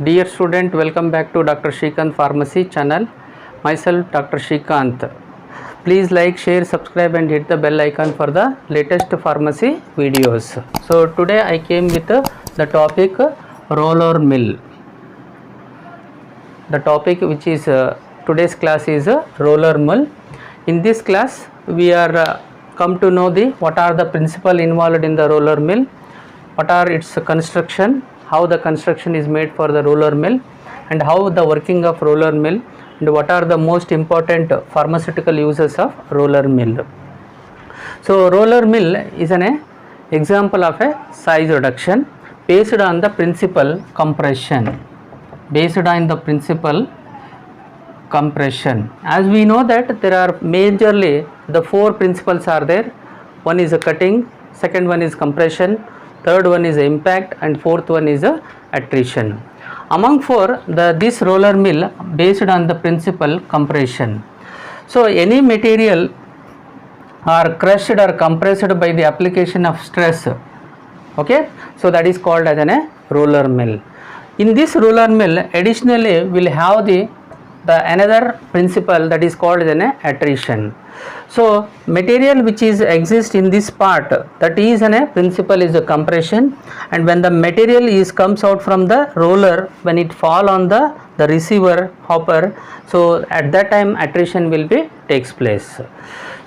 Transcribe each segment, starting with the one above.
Dear student, welcome back to Dr. Shrikant Pharmacy channel. Myself Dr. Shrikant. Please like, share, subscribe and hit the bell icon for the latest pharmacy videos. So today I came with the topic roller mill. The topic which is today's class is roller mill. In this class we are come to know what are the principle involved in the roller mill, what are its construction, how the construction is made for the roller mill, and how the working of roller mill, and what are the most important pharmaceutical uses of roller mill. So roller mill is an example of a size reduction based on the principle compression. Based on the principle compression. As we know that there are majorly the four principles are there. One is a cutting, second one is compression, third one is impact, and fourth one is attrition. Among four, this roller mill based on the principle compression. So any material are crushed or compressed by the application of stress. Okay, so that is called as a roller mill. In this roller mill, additionally will have the another principle that is called as an attrition. So material which is exist in this part, that is a principle is a compression, and when the material is comes out from the roller, when it fall on the receiver hopper, so at that time attrition will be takes place.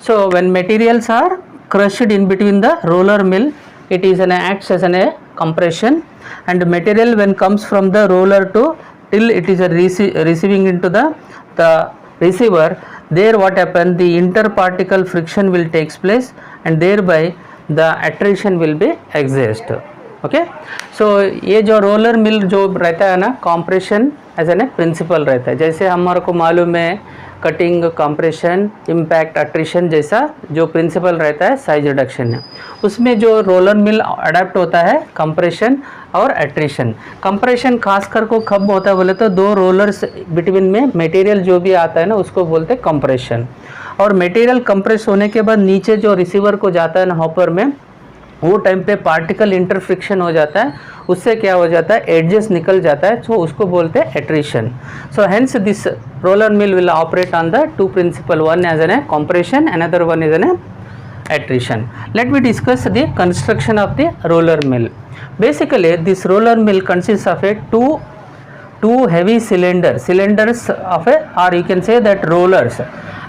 So when materials are crushed in between the roller mill, it is an acts as a compression, and material when comes from the roller to till it is a receiving into the receiver, there what happen, the interparticle friction will takes place and thereby the attrition will be exist. Okay, so ये जो roller mill जो रहता है ना, compression as an principal रहता है. जैसे हमारे को मालूम है कटिंग, कंप्रेशन, इम्पैक्ट, अट्रिशन जैसा जो प्रिंसिपल रहता है साइज रिडक्शन है, उसमें जो रोलर मिल अडेप्ट होता है कंप्रेशन और एट्रिशन. कंप्रेशन खासकर को कब होता है बोले तो दो रोलर्स बिटवीन में मटेरियल जो भी आता है ना उसको बोलते हैं कंप्रेशन. और मटेरियल कंप्रेस होने के बाद नीचे जो रिसीवर को जाता है ना हॉपर में, वो टाइम पे पार्टिकल इंटरफ्रिक्शन हो जाता है, उससे क्या हो जाता है एडजस्ट निकल जाता है, तो उसको बोलते हैं attrition. So hence this roller mill will operate on the two principle, one as an compression, another one is an attrition. Let me discuss the construction of the roller mill. Basically this roller mill consists of a two heavy cylinders of a, or you can say that rollers,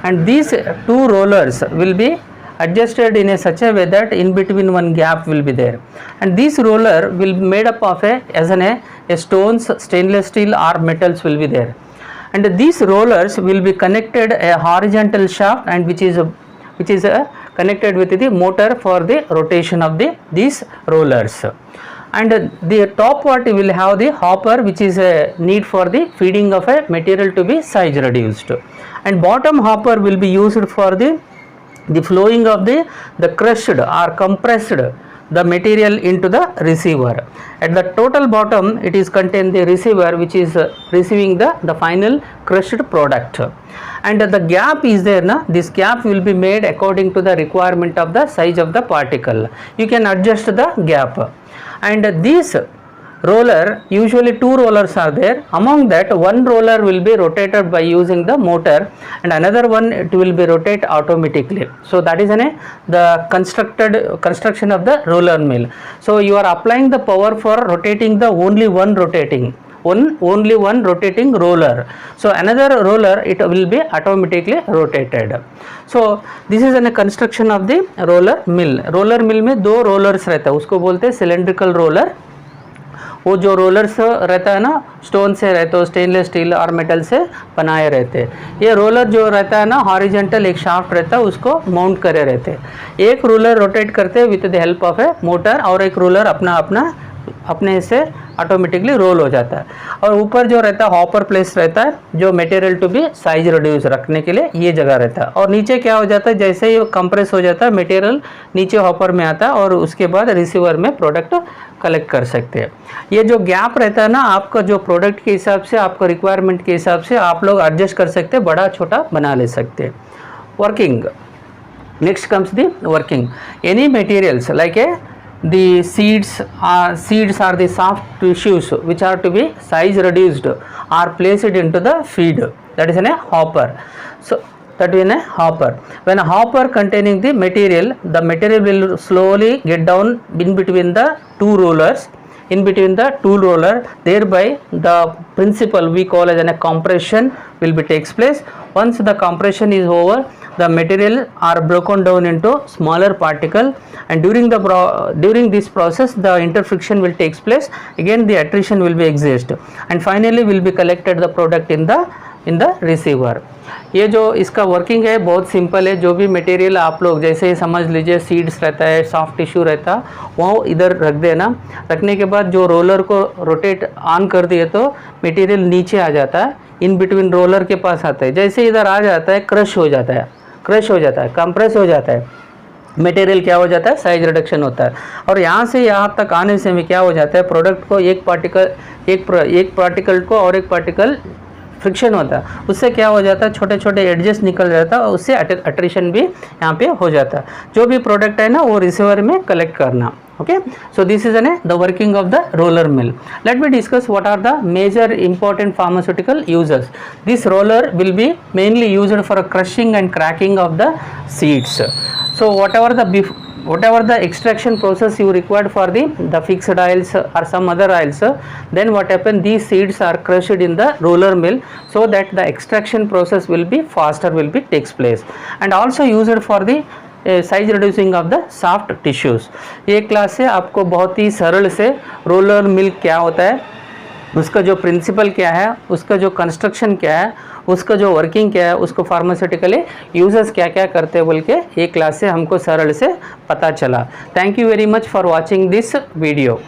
and these two rollers will be adjusted in a such a way that in between one gap will be there, and this roller will be made up of a stones, stainless steel or metals will be there, and these rollers will be connected a horizontal shaft, and which is connected with the motor for the rotation of these rollers, and the top part will have the hopper which is a need for the feeding of a material to be size reduced, and bottom hopper will be used for the flowing of the crushed or compressed the material into the receiver. At the total bottom it is contain the receiver which is receiving the final crushed product, and the gap is there na, this gap will be made according to the requirement of the size of the particle. You can adjust the gap, and this roller, usually two rollers are there. Among that one roller will be rotated by using the motor, and another one it will be rotate automatically. So that is the construction of the roller mill. So you are applying the power for rotating the only one rotating roller. So another roller it will be automatically rotated. So this is a construction of the roller mill. Roller mill में दो rollers रहता है, उसको बोलते हैं cylindrical roller. वो जो rollers रहता है ना स्टोन से रहते हो, स्टेनलेस स्टील और मेटल से बनाए रहते हैं. ये रोलर जो रहता है ना हॉरिजॉन्टल एक शाफ्ट रहता है, उसको माउंट करे रहते हैं. एक रोलर रोटेट करते हैं with the help of A motor, और एक रोलर अपने से ऑटोमेटिकली रोल हो जाता है. और ऊपर जो रहता है हॉपर प्लेस रहता है जो material to be size reduce रखने के लिए ये जगह रहता है. और नीचे क्या हो जाता है, जैसे ही कंप्रेस हो जाता है मटेरियल नीचे हॉपर में आता है, और उसके बाद रिसीवर में प्रोडक्ट कलेक्ट कर सकते हैं. ये जो गैप रहता है ना आपका जो प्रोडक्ट के हिसाब से, आपका रिक्वायरमेंट के हिसाब से आप लोग एडजस्ट कर सकते हैं, बड़ा छोटा बना ले सकते हैं. Working, next comes the working. Any materials like a the seeds are the soft tissues which are to be size reduced are placed into the feed, that is in a hopper. So that is in a hopper. When a hopper containing the material will slowly get down in between the two rollers, thereby the principle we call as a compression will be takes place. Once the compression is over, the material are broken down into smaller particle, and during this process the interfriction will takes place, again the attrition will be exist, and finally will be collected the product in the receiver. ये जो इसका working है बहुत simple है. जो भी material आप लोग जैसे समझ लीजिए सीड्स रहता है, सॉफ्ट टिश्यू रहता, वो इधर रख देना. रखने के बाद जो रोलर को रोटेट ऑन कर दिए तो मटेरियल नीचे आ जाता है, इन बिटवीन रोलर के पास आता है. जैसे इधर आ जाता है क्रश हो जाता है, कंप्रेस हो जाता है, मटेरियल क्या हो जाता है, साइज रिडक्शन होता है. और यहाँ से यहाँ तक आने से में क्या हो जाता है, प्रोडक्ट को एक पार्टिकल को और एक पार्टिकल फ्रिक्शन होता है, उससे क्या हो जाता है, छोटे छोटे एडजस्ट निकल जाता है और उससे अट्रिशन भी यहाँ पे हो जाता है. जो भी प्रोडक्ट है ना वो रिसीवर में कलेक्ट करना. Okay, so this is the working of the roller mill. Let me discuss what are the major important pharmaceutical uses. This roller will be mainly used for crushing and cracking of the seeds. So whatever the extraction process you required for the fixed oils or some other oils, then what happen, these seeds are crushed in the roller mill so that the extraction process will be faster, takes place, and also used for the size reducing of the soft tissues. ये class से आपको बहुत ही सरल से roller mill क्या होता है, उसका जो प्रिंसिपल क्या है, उसका जो कंस्ट्रक्शन क्या है, उसका जो वर्किंग क्या है, उसको फार्मास्यूटिकली यूजर्स क्या क्या करते हैं बोल के ये क्लास से हमको सरल से पता चला. Thank you very much for watching this video.